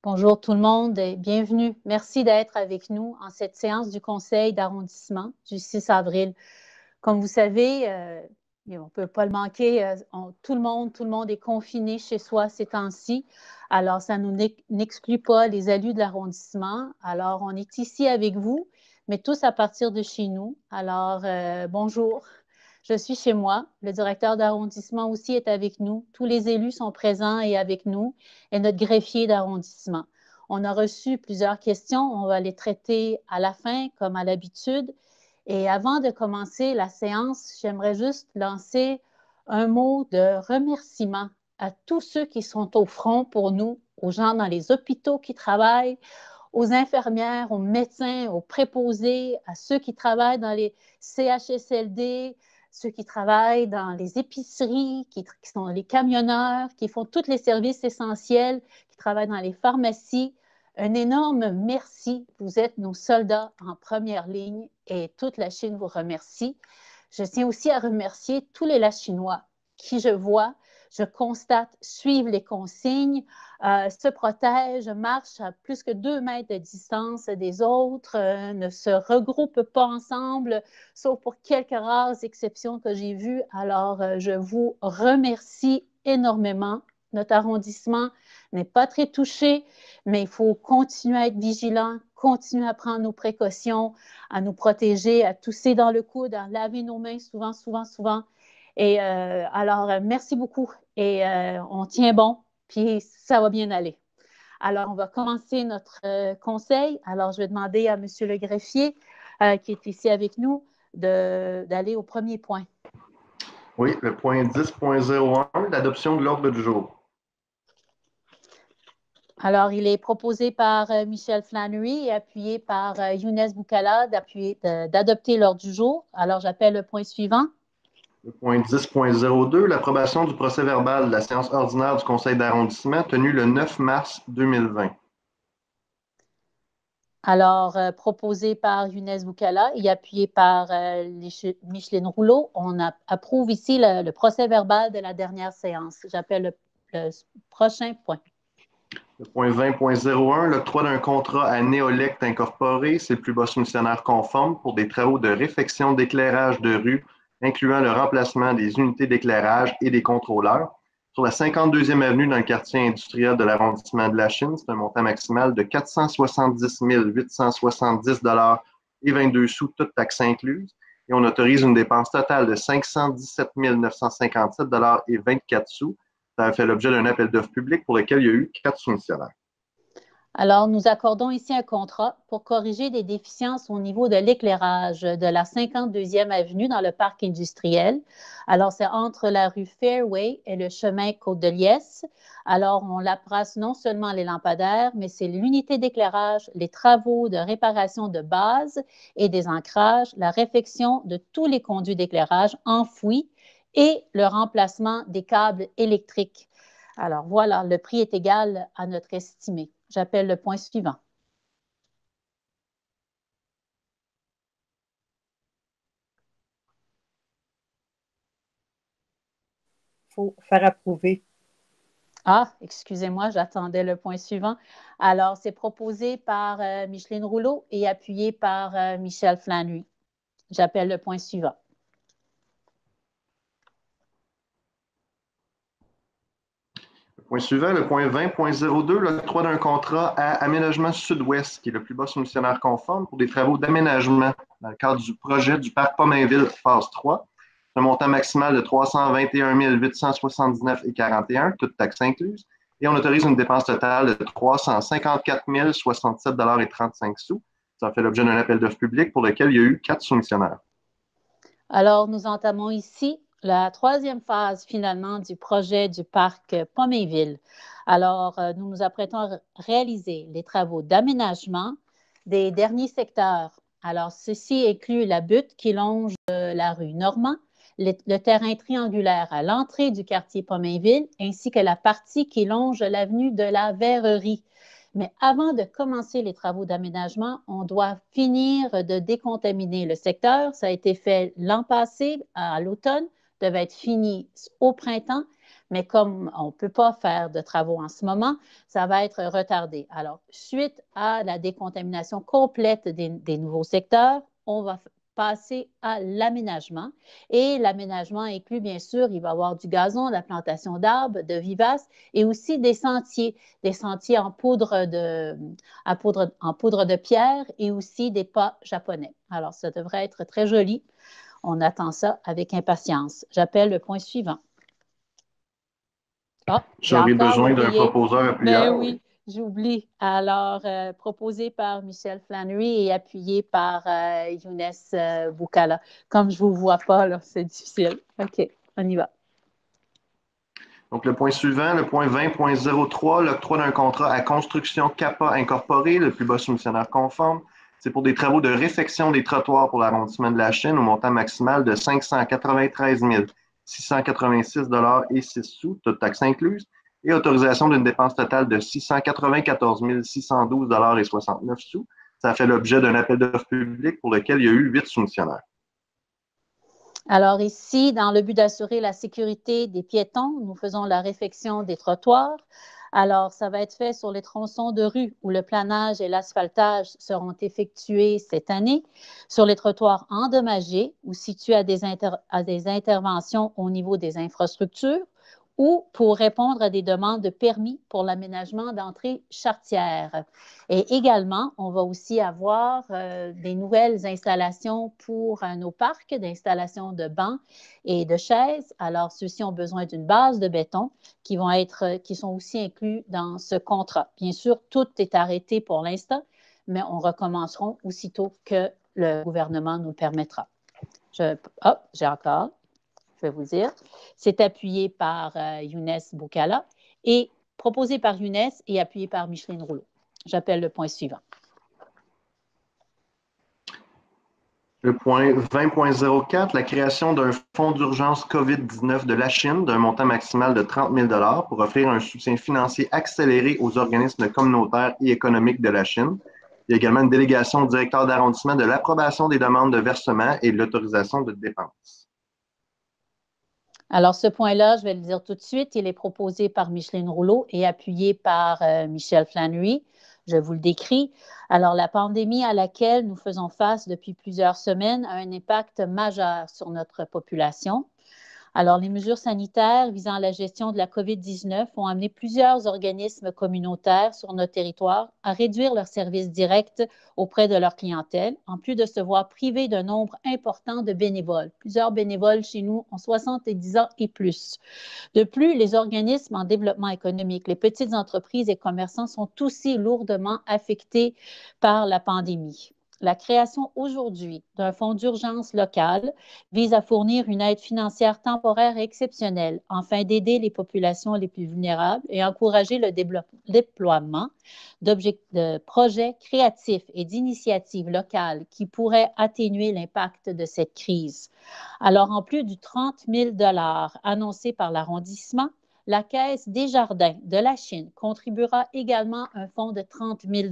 Bonjour tout le monde et bienvenue. Merci d'être avec nous en cette séance du Conseil d'arrondissement du 6 avril. Comme vous savez, on ne peut pas le manquer, tout le monde est confiné chez soi ces temps-ci. Alors, ça n'exclut pas les élus de l'arrondissement. Alors, on est ici avec vous, mais tous à partir de chez nous. Alors, bonjour. Je suis chez moi. Le directeur d'arrondissement aussi est avec nous. Tous les élus sont présents et avec nous, et notre greffier d'arrondissement. On a reçu plusieurs questions. On va les traiter à la fin, comme à l'habitude. Et avant de commencer la séance, j'aimerais juste lancer un mot de remerciement à tous ceux qui sont au front pour nous, aux gens dans les hôpitaux qui travaillent, aux infirmières, aux médecins, aux préposés, à ceux qui travaillent dans les CHSLD, ceux qui travaillent dans les épiceries, qui sont les camionneurs, qui font tous les services essentiels, qui travaillent dans les pharmacies. Un énorme merci. Vous êtes nos soldats en première ligne et toute la Chine vous remercie. Je tiens aussi à remercier tous les Lachinois qui, je constate, suivent les consignes, se protègent, marchent à plus que 2 mètres de distance des autres, ne se regroupent pas ensemble, sauf pour quelques rares exceptions que j'ai vues. Alors, je vous remercie énormément. Notre arrondissement n'est pas très touché, mais il faut continuer à être vigilant, continuer à prendre nos précautions, à nous protéger, à tousser dans le coude, à laver nos mains souvent. Et alors, merci beaucoup. Et on tient bon, puis ça va bien aller. Alors, on va commencer notre conseil. Alors, je vais demander à M. le greffier, qui est ici avec nous, d'aller au premier point. Oui, le point 10.01, l'adoption de l'ordre du jour. Alors, il est proposé par Michel Flannery et appuyé par Younes Boukala d'adopter l'ordre du jour. Alors, j'appelle le point suivant. Le point 10.02, l'approbation du procès-verbal de la séance ordinaire du Conseil d'arrondissement tenue le 9 mars 2020. Alors, proposé par Younes Boukala et appuyé par Micheline Rouleau, on approuve ici le procès-verbal de la dernière séance. J'appelle le prochain point. Le point 20.01, l'octroi d'un contrat à Néolect Incorporé, c'est le plus bas soumissionnaire conforme pour des travaux de réfection d'éclairage de rue, incluant le remplacement des unités d'éclairage et des contrôleurs. Sur la 52e avenue dans le quartier industriel de l'arrondissement de la Chine, c'est un montant maximal de 470 870 et 22 sous, toutes taxes incluses. Et on autorise une dépense totale de 517 957 et 24 sous. Ça a fait l'objet d'un appel d'offres public pour lequel il y a eu 4 soumissionnaires. Alors, nous accordons ici un contrat pour corriger des déficiences au niveau de l'éclairage de la 52e avenue dans le parc industriel. Alors, c'est entre la rue Fairway et le chemin Côte-de-Liesse. Alors, on l'apprasse non seulement les lampadaires, mais c'est l'unité d'éclairage, les travaux de réparation de base et des ancrages, la réfection de tous les conduits d'éclairage enfouis et le remplacement des câbles électriques. Alors, voilà, le prix est égal à notre estimé. J'appelle le point suivant. Il faut faire approuver. Ah, excusez-moi, j'attendais le point suivant. Alors, c'est proposé par Micheline Rouleau et appuyé par Michel Flannery. J'appelle le point suivant. Le point suivant, le point 20.02, l'octroi d'un contrat à Aménagement Sud-Ouest, qui est le plus bas soumissionnaire conforme pour des travaux d'aménagement dans le cadre du projet du parc Pomainville phase 3. C'est un montant maximal de 321 879,41 toutes taxes incluses. Et on autorise une dépense totale de 354 067,35 sous. Ça fait l'objet d'un appel d'offres public pour lequel il y a eu 4 soumissionnaires. Alors, nous entamons ici la troisième phase finalement du projet du parc Pomainville. Alors, nous nous apprêtons à réaliser les travaux d'aménagement des derniers secteurs. Alors, ceci inclut la butte qui longe la rue Normand, le terrain triangulaire à l'entrée du quartier Pomainville, ainsi que la partie qui longe l'avenue de la Verrerie. Mais avant de commencer les travaux d'aménagement, on doit finir de décontaminer le secteur. Ça a été fait l'an passé, à l'automne, devait être fini au printemps. mais comme on ne peut pas faire de travaux en ce moment, ça va être retardé. Alors, suite à la décontamination complète des nouveaux secteurs, on va passer à l'aménagement. Et l'aménagement inclut, bien sûr, il va y avoir du gazon, de la plantation d'arbres, de vivaces et aussi des sentiers en poudre de pierre et aussi des pas japonais. Alors, ça devrait être très joli. On attend ça avec impatience. J'appelle le point suivant. Ah, j'ai J'aurais encore besoin d'un oublié. proposeur Ben appuyeur, oui. oui, j'oublie. Alors, proposé par Michel Flannery et appuyé par Younes Boukala. Comme je ne vous vois pas, là, c'est difficile. OK, on y va. Donc, le point suivant, le point 20.03, l'octroi d'un contrat à construction CAPA incorporé, le plus bas soumissionnaire conforme. C'est pour des travaux de réfection des trottoirs pour l'arrondissement de la Chine au montant maximal de 593 686 et 6 sous, toutes taxes incluses, et autorisation d'une dépense totale de 694 612 et 69 sous. Ça fait l'objet d'un appel d'offres public pour lequel il y a eu 8 soumissionnaires. Alors ici, dans le but d'assurer la sécurité des piétons, nous faisons la réfection des trottoirs. Alors, ça va être fait sur les tronçons de rue où le planage et l'asphaltage seront effectués cette année, sur les trottoirs endommagés ou situés à des interventions au niveau des infrastructures ou pour répondre à des demandes de permis pour l'aménagement d'entrées charretières. Et également, on va aussi avoir des nouvelles installations pour nos parcs, d'installations de bancs et de chaises. Alors, ceux-ci ont besoin d'une base de béton qui sont aussi inclus dans ce contrat. Bien sûr, tout est arrêté pour l'instant, mais on recommenceront aussitôt que le gouvernement nous le permettra. J'ai encore. Je vais vous dire. C'est appuyé par Younes Boukala et proposé par Younes et appuyé par Micheline Rouleau. J'appelle le point suivant. Le point 20.04, la création d'un fonds d'urgence COVID-19 de la Chine d'un montant maximal de 30 000 pour offrir un soutien financier accéléré aux organismes communautaires et économiques de la Chine. Il y a également une délégation au directeur d'arrondissement de l'approbation des demandes de versement et de l'autorisation de dépenses. Alors, ce point-là, je vais le dire tout de suite, il est proposé par Micheline Rouleau et appuyé par Michel Flannery. Je vous le décris. Alors, la pandémie à laquelle nous faisons face depuis plusieurs semaines a un impact majeur sur notre population. Alors, les mesures sanitaires visant à la gestion de la COVID-19 ont amené plusieurs organismes communautaires sur notre territoire à réduire leurs services directs auprès de leur clientèle, en plus de se voir privés d'un nombre important de bénévoles. Plusieurs bénévoles chez nous ont 70 ans et plus. De plus, les organismes en développement économique, les petites entreprises et commerçants sont aussi lourdement affectés par la pandémie. La création aujourd'hui d'un fonds d'urgence local vise à fournir une aide financière temporaire et exceptionnelle afin d'aider les populations les plus vulnérables et encourager le déploiement de projets créatifs et d'initiatives locales qui pourraient atténuer l'impact de cette crise. Alors, en plus du 30 000 annoncé par l'arrondissement, la Caisse des jardins de la Chine contribuera également à un fonds de 30 000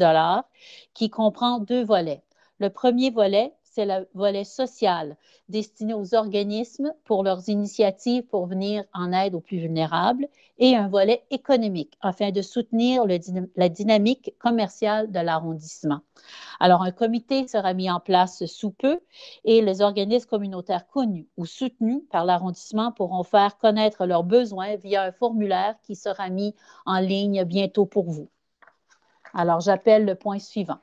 qui comprend 2 volets. Le premier volet, c'est le volet social destiné aux organismes pour leurs initiatives pour venir en aide aux plus vulnérables et un volet économique afin de soutenir la dynamique commerciale de l'arrondissement. Alors, un comité sera mis en place sous peu et les organismes communautaires connus ou soutenus par l'arrondissement pourront faire connaître leurs besoins via un formulaire qui sera mis en ligne bientôt pour vous. Alors, j'appelle le point suivant.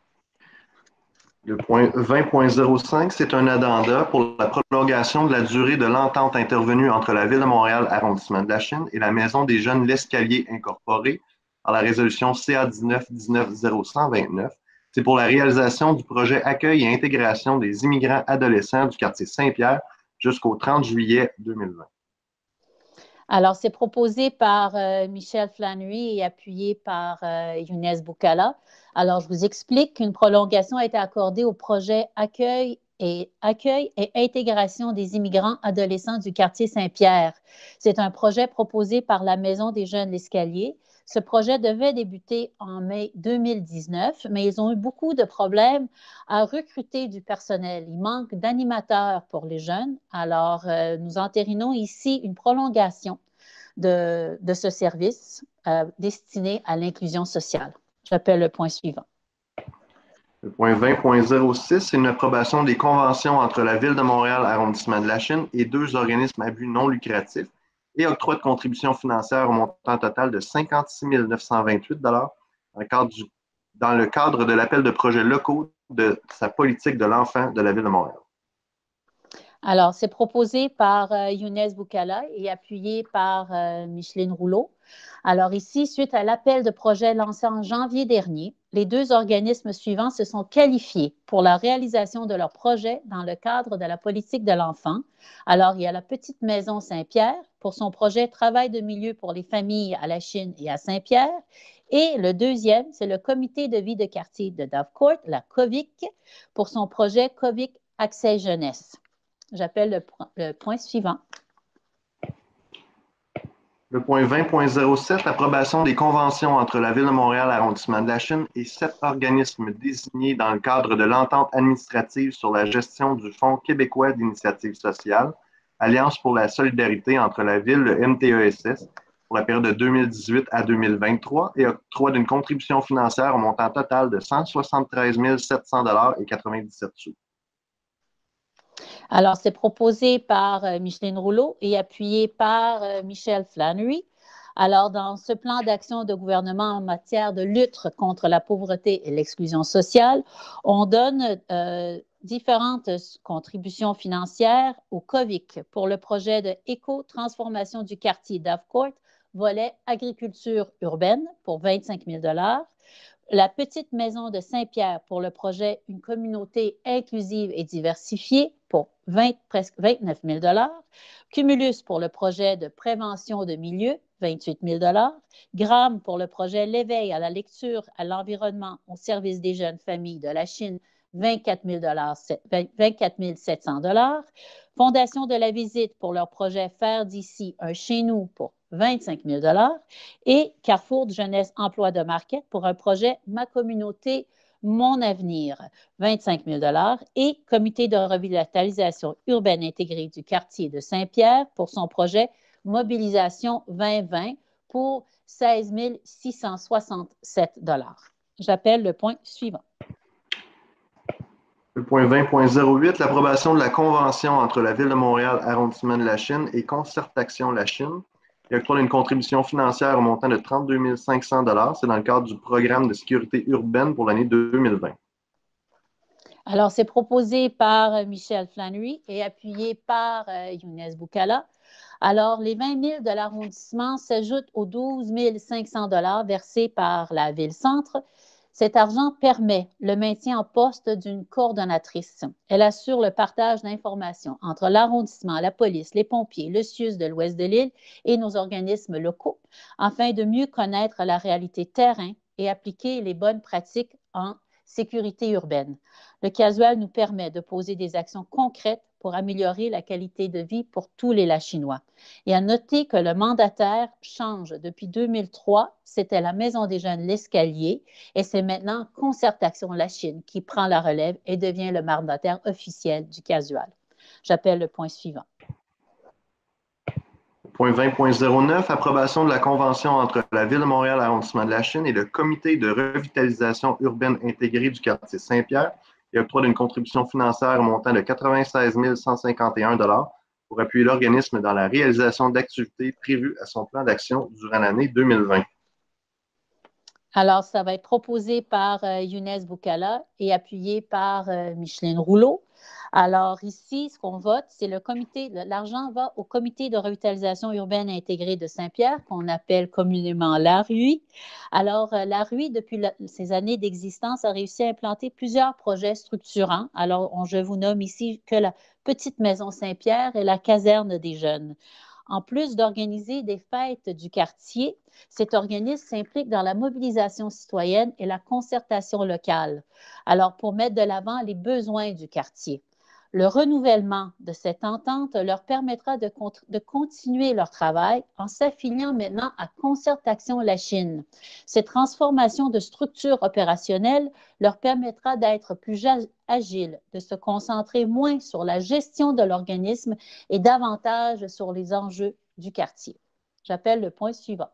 Le point 20.05, c'est un addenda pour la prolongation de la durée de l'entente intervenue entre la Ville de Montréal, arrondissement de la Chine, et la Maison des jeunes L'Escalier incorporée par la résolution CA 19-19-0129. C'est pour la réalisation du projet accueil et intégration des immigrants adolescents du quartier Saint-Pierre jusqu'au 30 juillet 2020. Alors, c'est proposé par Michel Flannery et appuyé par Younes Boukala. Alors, je vous explique qu'une prolongation a été accordée au projet accueil et intégration des immigrants adolescents du quartier Saint-Pierre. C'est un projet proposé par la Maison des jeunes L'Escalier. Ce projet devait débuter en mai 2019, mais ils ont eu beaucoup de problèmes à recruter du personnel. Il manque d'animateurs pour les jeunes. Alors, nous entérinons ici une prolongation de ce service destiné à l'inclusion sociale. J'appelle le point suivant. Le point 20.06, c'est une approbation des conventions entre la Ville de Montréal, arrondissement de Lachine, et deux organismes à but non lucratif et octroi de contributions financières au montant total de 56 928 dans le cadre de l'appel de projets locaux de sa politique de l'enfant de la Ville de Montréal. Alors, c'est proposé par Younes Boukala et appuyé par Micheline Rouleau. Alors ici, suite à l'appel de projet lancé en janvier dernier, les deux organismes suivants se sont qualifiés pour la réalisation de leur projet dans le cadre de la politique de l'enfant. Alors, il y a la Petite Maison Saint-Pierre pour son projet Travail de milieu pour les familles à Lachine et à Saint-Pierre. Et le deuxième, c'est le Comité de vie de quartier de Dovecourt, la COVIC, pour son projet COVIC Accès Jeunesse. J'appelle le point suivant. Le point 20.07, approbation des conventions entre la Ville de Montréal, arrondissement de Lachine et 7 organismes désignés dans le cadre de l'entente administrative sur la gestion du Fonds québécois d'initiative sociale, Alliance pour la solidarité entre la Ville, le MTESS, pour la période de 2018 à 2023 et octroi d'une contribution financière au montant total de 173 700,97 $. Alors, c'est proposé par Micheline Rouleau et appuyé par Michelle Flannery. Alors, dans ce plan d'action de gouvernement en matière de lutte contre la pauvreté et l'exclusion sociale, on donne différentes contributions financières au COVIC pour le projet de éco-transformation du quartier Dovecourt, volet agriculture urbaine pour 25 000 $. La Petite Maison de Saint-Pierre pour le projet Une communauté inclusive et diversifiée pour presque 29 000 $. Cumulus pour le projet de prévention de milieu, 28 000 $. Gram pour le projet L'éveil à la lecture, à l'environnement, au service des jeunes familles de la Chine, 24 700 $. Fondation de la Visite pour leur projet Faire d'ici un chez nous pour 25 000 $ et Carrefour de jeunesse emploi de Marquette pour un projet Ma communauté, mon avenir, 25 000 $ et Comité de revitalisation urbaine intégrée du quartier de Saint-Pierre pour son projet Mobilisation 2020 pour 16 667 $. J'appelle le point suivant. Le point 20.08, l'approbation de la convention entre la Ville de Montréal, arrondissement de Lachine et Concertation Lachine. Il octroie une contribution financière au montant de 32 500 $. C'est dans le cadre du programme de sécurité urbaine pour l'année 2020. Alors, c'est proposé par Michelle Flannery et appuyé par Younes Boukala. Alors, les 20 000 de l'arrondissement s'ajoutent aux 12 500 $ versés par la Ville-Centre. Cet argent permet le maintien en poste d'une coordonnatrice. Elle assure le partage d'informations entre l'arrondissement, la police, les pompiers, le CIUS de l'ouest de l'île et nos organismes locaux, afin de mieux connaître la réalité terrain et appliquer les bonnes pratiques en sécurité urbaine. Le casual nous permet de poser des actions concrètes pour améliorer la qualité de vie pour tous les Lachinois. Et à noter que le mandataire change depuis 2003. C'était la Maison des jeunes L'Escalier et c'est maintenant Concertation Lachine qui prend la relève et devient le mandataire officiel du casual. J'appelle le point suivant. Point 20.09, approbation de la convention entre la Ville de Montréal, arrondissement de Lachine et le Comité de revitalisation urbaine intégrée du quartier Saint-Pierre et octroi d'une contribution financière au montant de 96 151 $ pour appuyer l'organisme dans la réalisation d'activités prévues à son plan d'action durant l'année 2020. Alors, ça va être proposé par Younes Boukala et appuyé par Micheline Rouleau. Alors, ici, ce qu'on vote, c'est l'argent va au Comité de revitalisation urbaine intégrée de Saint-Pierre, qu'on appelle communément la RUI. Alors, la RUI, depuis ses années d'existence, a réussi à implanter plusieurs projets structurants. Alors, je vous nomme ici que la Petite Maison Saint-Pierre et la caserne des jeunes. En plus d'organiser des fêtes du quartier, cet organisme s'implique dans la mobilisation citoyenne et la concertation locale, alors pour mettre de l'avant les besoins du quartier. Le renouvellement de cette entente leur permettra de continuer leur travail en s'affiliant maintenant à Concertation Lachine. Cette transformation de structure opérationnelle leur permettra d'être plus agiles, de se concentrer moins sur la gestion de l'organisme et davantage sur les enjeux du quartier. J'appelle le point suivant.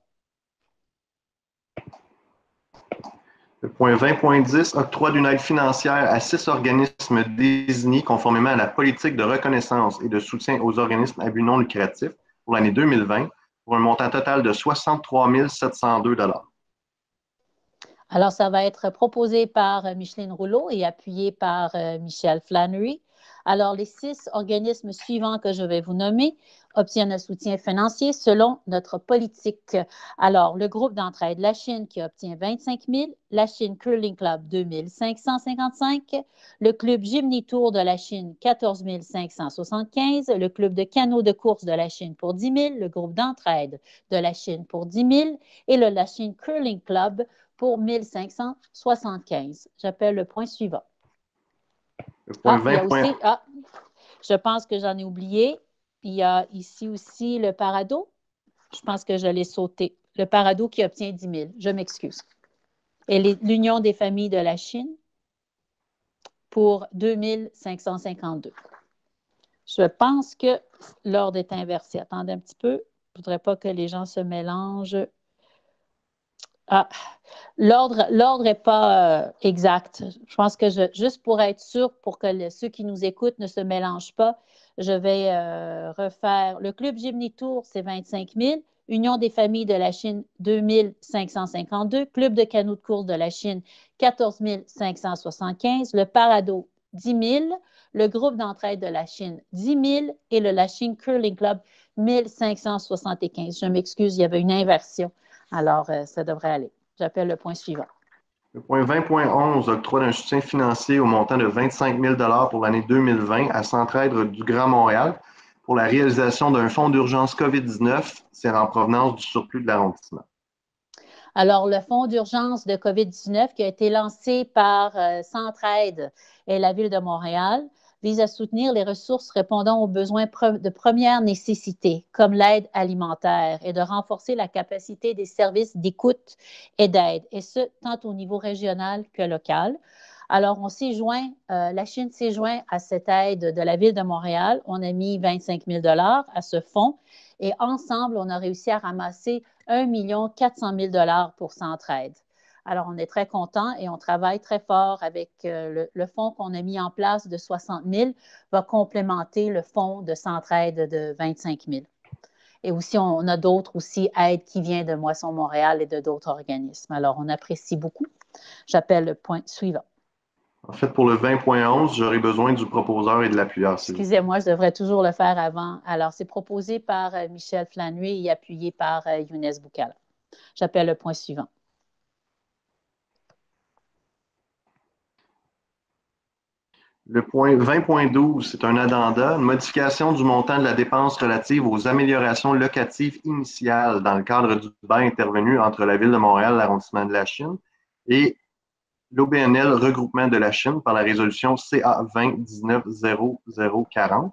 Le point 20.10, octroi d'une aide financière à 6 organismes désignés conformément à la politique de reconnaissance et de soutien aux organismes à but non lucratif pour l'année 2020 pour un montant total de 63 702 $. Alors, ça va être proposé par Micheline Rouleau et appuyé par Michel Flannery. Alors, les 6 organismes suivants que je vais vous nommer obtiennent un soutien financier selon notre politique. Alors, le groupe d'entraide La Chine qui obtient 25 000, la Chine Curling Club 2 555, le club Gymnie Tour de la Chine 14 575, le club de canot de course de la Chine pour 10 000, le groupe d'entraide de la Chine pour 10 000 et le La Chine Curling Club pour 1575. J'appelle le point suivant. Le point 20. Il y a aussi, je pense que j'en ai oublié. Il y a ici aussi le Parado. Je pense que je l'ai sauté. Le Parado qui obtient 10 000. Je m'excuse. Et l'Union des familles de la Chine pour 2 552. Je pense que l'ordre est inversé. Attendez un petit peu. Je ne voudrais pas que les gens se mélangent. L'ordre n'est pas exact. Je pense que juste pour être sûr, pour que ceux qui nous écoutent ne se mélangent pas, je vais refaire. Le Club Gymnie Tour, c'est 25 000. Union des familles de la Chine, 2 552. Club de canot de course de la Chine, 14 575. Le Parado, 10 000. Le groupe d'entraide de la Chine, 10 000. Et le La Chine Curling Club, 1 575. Je m'excuse, il y avait une inversion. Alors, ça devrait aller. J'appelle le point suivant. Le point 20.11, octroi d'un soutien financier au montant de 25 000 $ pour l'année 2020 à Centraide du Grand Montréal pour la réalisation d'un fonds d'urgence COVID-19. C'est en provenance du surplus de l'arrondissement. Alors, le fonds d'urgence de COVID-19 qui a été lancé par Centraide et la Ville de Montréal vise à soutenir les ressources répondant aux besoins de première nécessité, comme l'aide alimentaire, et de renforcer la capacité des services d'écoute et d'aide, et ce, tant au niveau régional que local. Alors, la Chine s'est joint à cette aide de la Ville de Montréal. On a mis 25 000 $ à ce fonds et ensemble, on a réussi à ramasser 1 400 000 $ pour Centraide. Alors, on est très contents et on travaille très fort avec le fonds qu'on a mis en place de 60 000 va complémenter le fonds de Centraide de 25 000. Et aussi, on a d'autres aides qui viennent de Moisson Montréal et de d'autres organismes. Alors, on apprécie beaucoup. J'appelle le point suivant. En fait, pour le 20.11, j'aurai besoin du proposeur et de l'appuyeur. Excusez-moi, je devrais toujours le faire avant. Alors, c'est proposé par Michel Flannery et appuyé par Younes Boukala. J'appelle le point suivant. Le point 20.12, c'est un addenda, une modification du montant de la dépense relative aux améliorations locatives initiales dans le cadre du bail intervenu entre la Ville de Montréal, l'arrondissement de la Chine, et l'OBNL Regroupement de la Chine par la résolution CA 20-19-0040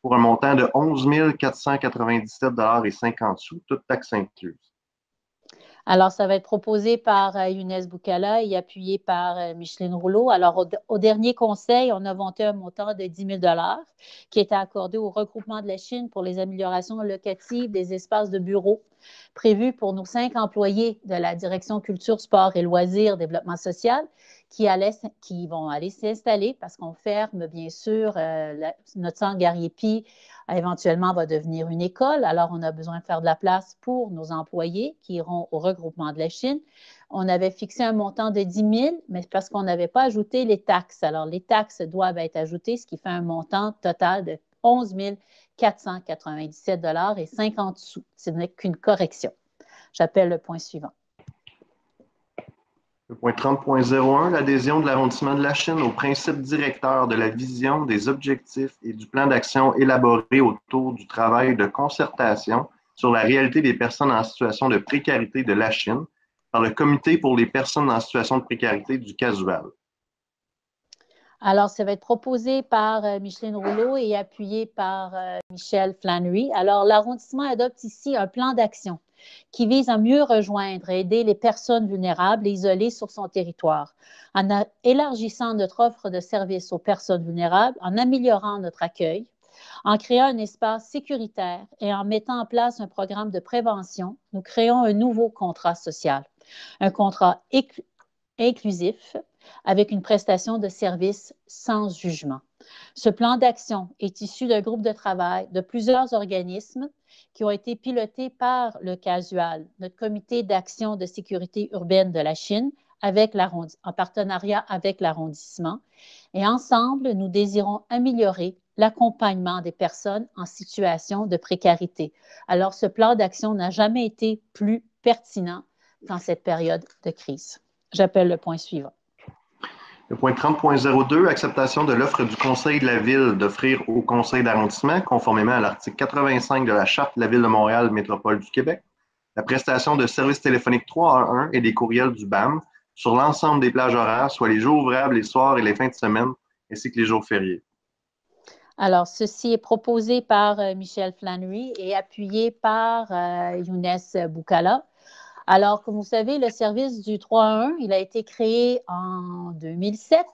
pour un montant de 11 497,50 $, toutes taxes incluses. Alors, ça va être proposé par Younes Boukala et appuyé par Micheline Rouleau. Alors, au dernier conseil, on a voté un montant de 10 000 $ qui était accordé au regroupement de la Chine pour les améliorations locatives des espaces de bureaux prévus pour nos 5 employés de la Direction Culture, Sport et Loisirs, Développement social qui vont aller s'installer parce qu'on ferme, bien sûr, notre centre Gariepi éventuellement va devenir une école. Alors, on a besoin de faire de la place pour nos employés qui iront au regroupement de la Chine. On avait fixé un montant de 10 000, mais parce qu'on n'avait pas ajouté les taxes. Alors, les taxes doivent être ajoutées, ce qui fait un montant total de 11 497,50 $. Ce n'est qu'une correction. J'appelle le point suivant. Le point 30.01, l'adhésion de l'arrondissement de la Chine au principe directeur de la vision, des objectifs et du plan d'action élaboré autour du travail de concertation sur la réalité des personnes en situation de précarité de la Chine par le Comité pour les personnes en situation de précarité du Casual. Alors, ça va être proposé par Micheline Rouleau et appuyé par Michel Flannery. Alors, l'arrondissement adopte ici un plan d'action qui vise à mieux rejoindre et aider les personnes vulnérables et isolées sur son territoire, en élargissant notre offre de services aux personnes vulnérables, en améliorant notre accueil, En créant un espace sécuritaire et en mettant en place un programme de prévention, nous créons un nouveau contrat social, un contrat inclusif avec une prestation de services sans jugement. Ce plan d'action est issu d'un groupe de travail de plusieurs organismes qui ont été pilotés par le CASUAL, notre comité d'action de sécurité urbaine de la Chine, en partenariat avec l'arrondissement. Et ensemble, nous désirons améliorer l'accompagnement des personnes en situation de précarité. Alors, ce plan d'action n'a jamais été plus pertinent dans cette période de crise. J'appelle le point suivant. Le point 30.02, acceptation de l'offre du Conseil de la Ville d'offrir au Conseil d'arrondissement, conformément à l'article 85 de la Charte de la Ville de Montréal Métropole du Québec, la prestation de services téléphoniques 311 et des courriels du BAM sur l'ensemble des plages horaires, soit les jours ouvrables, les soirs et les fins de semaine, ainsi que les jours fériés. Alors, ceci est proposé par Michel Flannery et appuyé par Younes Boukala. Alors, comme vous savez, le service du 311, il a été créé en 2007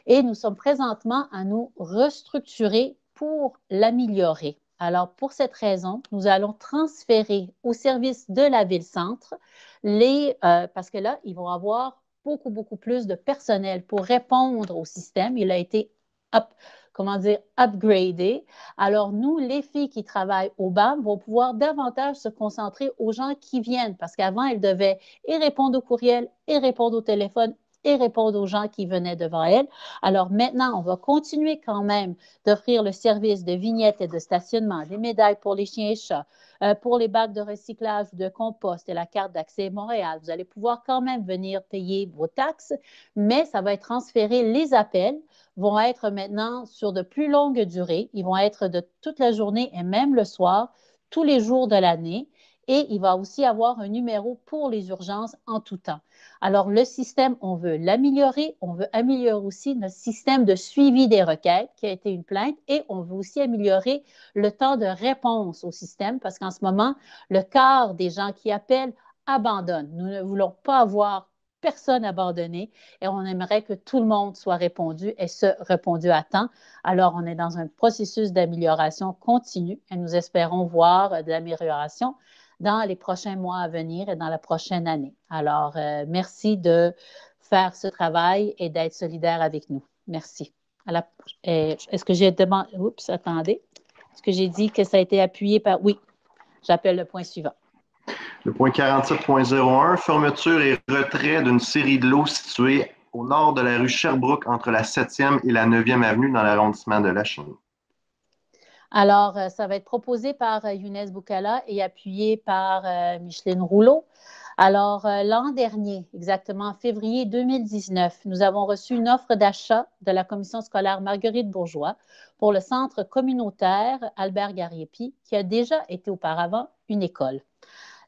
et nous sommes présentement à nous restructurer pour l'améliorer. Alors, pour cette raison, nous allons transférer au service de la Ville-Centre parce que là, ils vont avoir beaucoup plus de personnel pour répondre au système. Il a été upgradé. Alors, nous, les filles qui travaillent au BAM vont pouvoir davantage se concentrer aux gens qui viennent parce qu'avant, elles devaient et répondre au courriel, et répondre au téléphone, et répondre aux gens qui venaient devant elles. Alors maintenant, on va continuer quand même d'offrir le service de vignettes et de stationnement, des médailles pour les chiens et chats, pour les bacs de recyclage ou de compost et la carte d'accès Montréal. Vous allez pouvoir quand même venir payer vos taxes, mais ça va être transféré. Les appels vont être maintenant sur de plus longues durées. Ils vont être de toute la journée et même le soir, tous les jours de l'année. Et il va aussi avoir un numéro pour les urgences en tout temps. Alors, le système, on veut l'améliorer. On veut améliorer aussi notre système de suivi des requêtes, qui a été une plainte, et on veut aussi améliorer le temps de réponse au système, parce qu'en ce moment, le quart des gens qui appellent abandonnent. Nous ne voulons pas avoir personne abandonné et on aimerait que tout le monde soit répondu et répondu à temps. Alors, on est dans un processus d'amélioration continue et nous espérons voir de l'amélioration dans les prochains mois à venir et dans la prochaine année. Alors, merci de faire ce travail et d'être solidaire avec nous. Merci. Est-ce que j'ai demandé... Oups, attendez. Est-ce que j'ai dit que ça a été appuyé par... Oui, j'appelle le point suivant. Le point 47.01, fermeture et retrait d'une série de lots situés au nord de la rue Sherbrooke entre la 7e et la 9e avenue dans l'arrondissement de la Chine. Alors, ça va être proposé par Younes Boukala et appuyé par Micheline Rouleau. Alors, l'an dernier, exactement en février 2019, nous avons reçu une offre d'achat de la commission scolaire Marguerite Bourgeois pour le centre communautaire Albert Gariepi, qui a déjà été auparavant une école.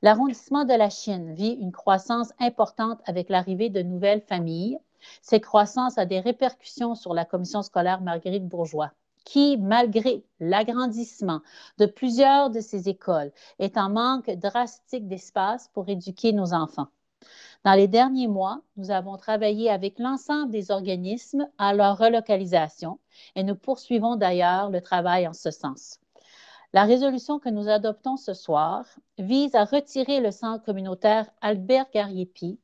L'arrondissement de la Chine vit une croissance importante avec l'arrivée de nouvelles familles. Cette croissance a des répercussions sur la commission scolaire Marguerite Bourgeois, qui, malgré l'agrandissement de plusieurs de ces écoles, est en manque drastique d'espace pour éduquer nos enfants. Dans les derniers mois, nous avons travaillé avec l'ensemble des organismes à leur relocalisation et nous poursuivons d'ailleurs le travail en ce sens. La résolution que nous adoptons ce soir vise à retirer le centre communautaire Albert Gariepi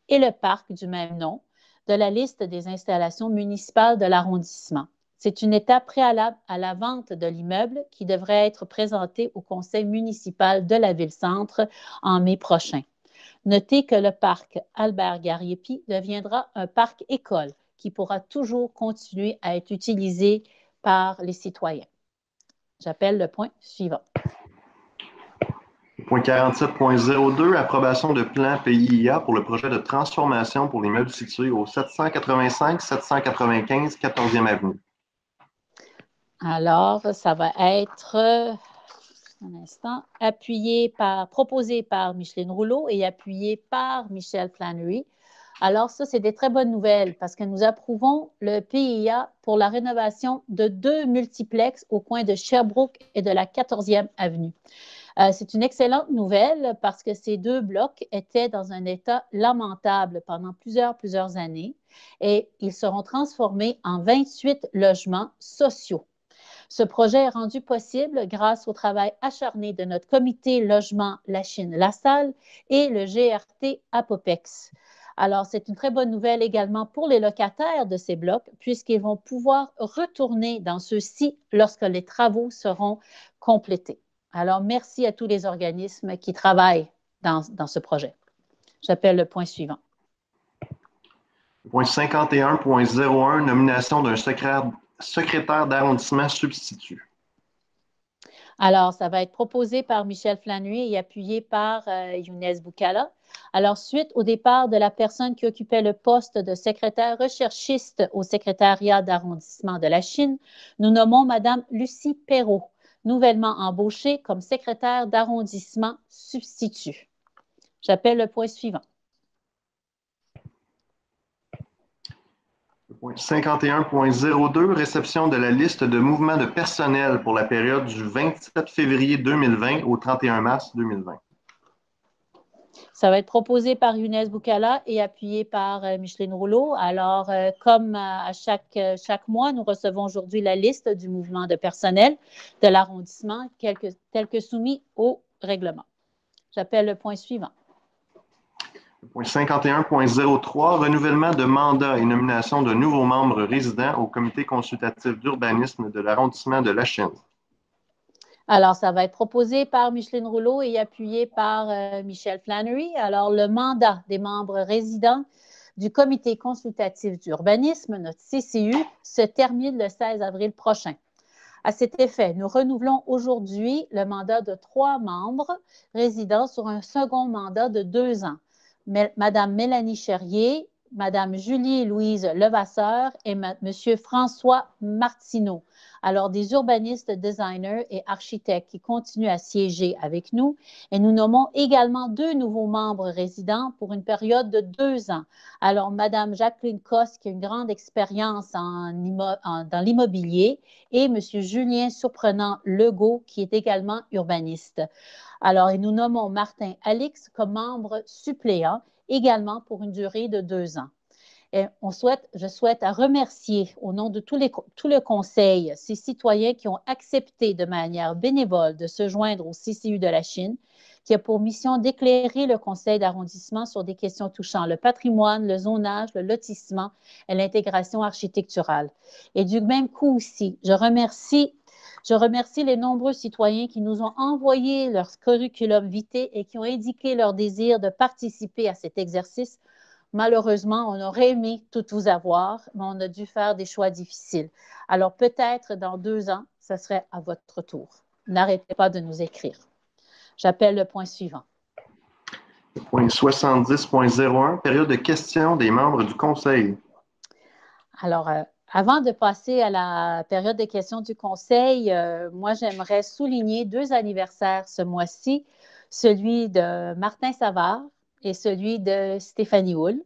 et le parc du même nom de la liste des installations municipales de l'arrondissement. C'est une étape préalable à la vente de l'immeuble qui devrait être présentée au conseil municipal de la Ville-Centre en mai prochain. Notez que le parc Albert Gariepi deviendra un parc école qui pourra toujours continuer à être utilisé par les citoyens. J'appelle le point suivant. Point 47.02, approbation de plan PIIA pour le projet de transformation pour l'immeuble situé au 785-795 14e avenue. Alors, ça va être, un instant, proposé par Micheline Rouleau et appuyé par Michel Flannery. Alors, ça, c'est des très bonnes nouvelles parce que nous approuvons le PIA pour la rénovation de 2 multiplexes au coin de Sherbrooke et de la 14e avenue. C'est une excellente nouvelle parce que ces 2 blocs étaient dans un état lamentable pendant plusieurs années et ils seront transformés en 28 logements sociaux. Ce projet est rendu possible grâce au travail acharné de notre comité logement Lachine-Lassalle et le GRT Apopex. Alors, c'est une très bonne nouvelle également pour les locataires de ces blocs, puisqu'ils vont pouvoir retourner dans ceux-ci lorsque les travaux seront complétés. Alors, merci à tous les organismes qui travaillent dans ce projet. J'appelle le point suivant. Point 51.01, nomination d'un secrétaire d'arrondissement substitut. Alors, ça va être proposé par Michel Flannery et appuyé par Younes Boukala. Alors, suite au départ de la personne qui occupait le poste de secrétaire recherchiste au secrétariat d'arrondissement de la Chine, nous nommons Mme Lucie Perrault, nouvellement embauchée comme secrétaire d'arrondissement substitut. J'appelle le point suivant. Point 51.02, réception de la liste de mouvements de personnel pour la période du 27 février 2020 au 31 mars 2020. Ça va être proposé par Younes Boukala et appuyé par Micheline Rouleau. Alors, comme à chaque mois, nous recevons aujourd'hui la liste du mouvement de personnel de l'arrondissement tel que soumis au règlement. J'appelle le point suivant. Point 51.03, renouvellement de mandat et nomination de nouveaux membres résidents au comité consultatif d'urbanisme de l'arrondissement de Lachine. Alors, ça va être proposé par Micheline Rouleau et appuyé par Michel Flannery. Alors, le mandat des membres résidents du comité consultatif d'urbanisme, notre CCU, se termine le 16 avril prochain. À cet effet, nous renouvelons aujourd'hui le mandat de 3 membres résidents sur un second mandat de 2 ans. Madame Mélanie Cherrier, Madame Julie-Louise Levasseur et Monsieur François Martineau. Alors, des urbanistes, designers et architectes qui continuent à siéger avec nous. Et nous nommons également 2 nouveaux membres résidents pour une période de 2 ans. Alors, Madame Jacqueline Cosse, qui a une grande expérience dans l'immobilier, et Monsieur Julien Surprenant-Legault, qui est également urbaniste. Alors, et nous nommons Martin Alix comme membre suppléant, également pour une durée de 2 ans. Et je souhaite remercier au nom de tout le conseil ces citoyens qui ont accepté de manière bénévole de se joindre au CCU de la Chine, qui a pour mission d'éclairer le conseil d'arrondissement sur des questions touchant le patrimoine, le zonage, le lotissement et l'intégration architecturale. Et du même coup aussi, je remercie les nombreux citoyens qui nous ont envoyé leur curriculum vitae et qui ont indiqué leur désir de participer à cet exercice. Malheureusement, on aurait aimé tout vous avoir, mais on a dû faire des choix difficiles. Alors peut-être dans 2 ans, ce serait à votre tour. N'arrêtez pas de nous écrire. J'appelle le point suivant. Point 70.01, période de questions des membres du conseil. Alors, avant de passer à la période de questions du conseil, moi, j'aimerais souligner 2 anniversaires ce mois-ci, celui de Martin Savard et celui de Stéphanie Houle.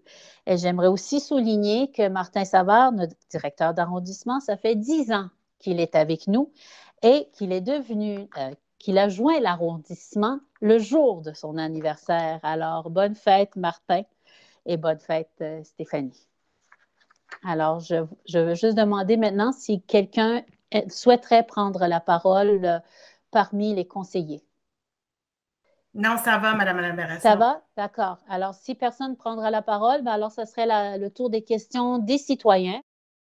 Et j'aimerais aussi souligner que Martin Savard, notre directeur d'arrondissement, ça fait 10 ans qu'il est avec nous et qu'il a joint l'arrondissement le jour de son anniversaire. Alors, bonne fête, Martin, et bonne fête, Stéphanie. Alors, je veux juste demander maintenant si quelqu'un souhaiterait prendre la parole parmi les conseillers. Non, ça va, Madame la mairesse. Ça va? D'accord. Alors, si personne ne prendra la parole, alors ce serait le tour des questions des citoyens.